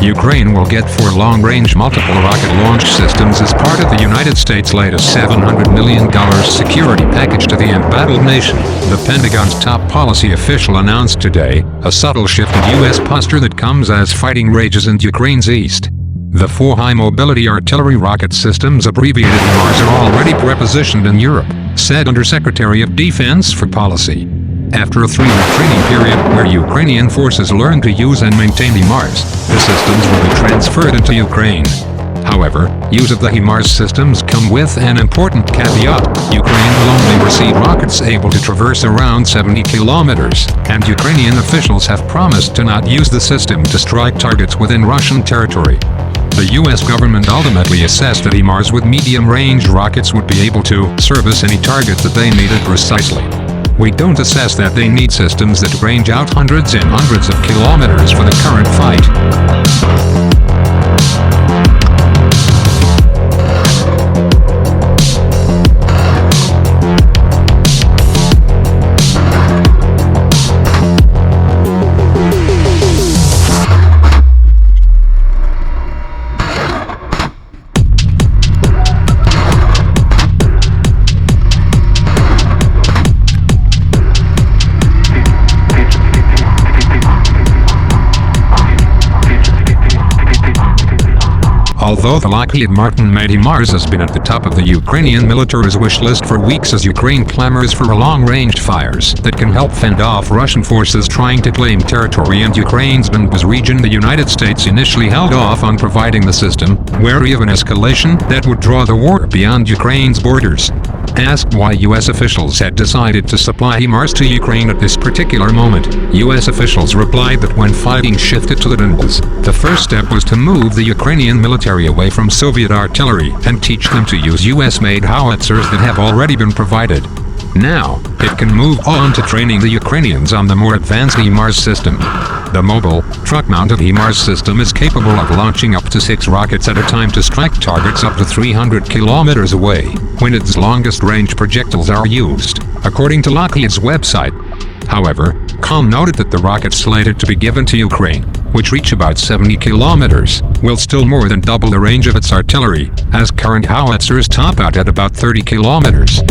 Ukraine will get 4 long-range multiple rocket launch systems as part of the United States' latest $700 million security package to the embattled nation, the Pentagon's top policy official announced today, a subtle shift in U.S. posture that comes as fighting rages in Ukraine's east. The 4 high-mobility artillery rocket systems, abbreviated HIMARS, are already prepositioned in Europe, said Undersecretary of Defense for Policy. After a 3-year training period where Ukrainian forces learn to use and maintain HIMARS, the systems will be transferred into Ukraine. However, use of the HIMARS systems come with an important caveat. Ukraine will only receive rockets able to traverse around 70 kilometers, and Ukrainian officials have promised to not use the system to strike targets within Russian territory. The U.S. government ultimately assessed that HIMARS with medium-range rockets would be able to service any target that they needed precisely. We don't assess that they need systems that range out hundreds and hundreds of kilometers for the current fight. Although the Lockheed Martin made HIMARS has been at the top of the Ukrainian military's wish list for weeks as Ukraine clamors for long-range fires that can help fend off Russian forces trying to claim territory in Ukraine's Donbas region, the United States initially held off on providing the system, wary of an escalation that would draw the war beyond Ukraine's borders. Asked why U.S. officials had decided to supply HIMARS to Ukraine at this particular moment, U.S. officials replied that when fighting shifted to the Donbas, the first step was to move the Ukrainian military away from Soviet artillery and teach them to use U.S.-made howitzers that have already been provided. Now, it can move on to training the Ukrainians on the more advanced HIMARS system. The mobile, truck-mounted HIMARS system is capable of launching up to 6 rockets at a time to strike targets up to 300 kilometers away, when its longest-range projectiles are used, according to Lockheed's website. However, Com noted that the rockets slated to be given to Ukraine, which reach about 70 kilometers, will still more than double the range of its artillery, as current howitzers top out at about 30 kilometers.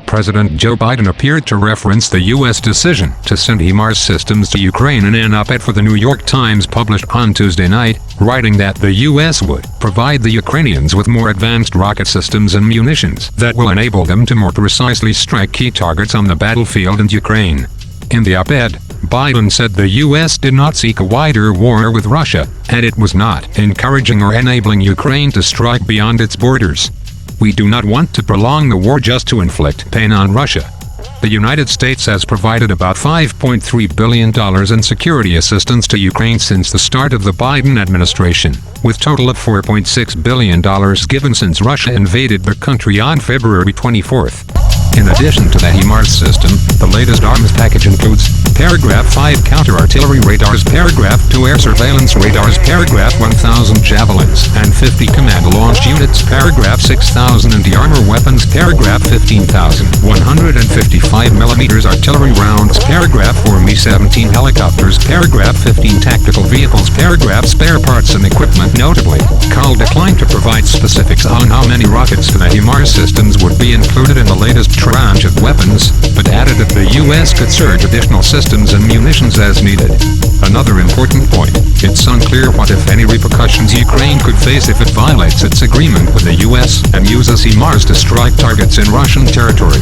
President Joe Biden appeared to reference the U.S. decision to send HIMARS systems to Ukraine in an op-ed for the New York Times published on Tuesday night, writing that the U.S. would provide the Ukrainians with more advanced rocket systems and munitions that will enable them to more precisely strike key targets on the battlefield in Ukraine. In the op-ed, Biden said the U.S. did not seek a wider war with Russia, and it was not encouraging or enabling Ukraine to strike beyond its borders. We do not want to prolong the war just to inflict pain on Russia. The United States has provided about $5.3 billion in security assistance to Ukraine since the start of the Biden administration, with a total of $4.6 billion given since Russia invaded the country on February 24. In addition to the HIMARS system, the latest arms package includes Paragraph 5 counter-artillery radars, Paragraph 2 air surveillance radars, Paragraph 1000 javelins and 50 command-launched units, Paragraph 6000 anti-armor weapons, Paragraph 15,155mm artillery rounds, Paragraph 4 Mi-17 helicopters, Paragraph 15 tactical vehicles, Paragraph spare parts and equipment. Notably, Carl declined to provide specifics on how many rockets for the HIMARS systems would be included in the latest tranche of weapons, but added that the U.S. could surge additional systems and munitions as needed. Another important point, it's unclear what if any repercussions Ukraine could face if it violates its agreement with the U.S. and uses HIMARS to strike targets in Russian territory.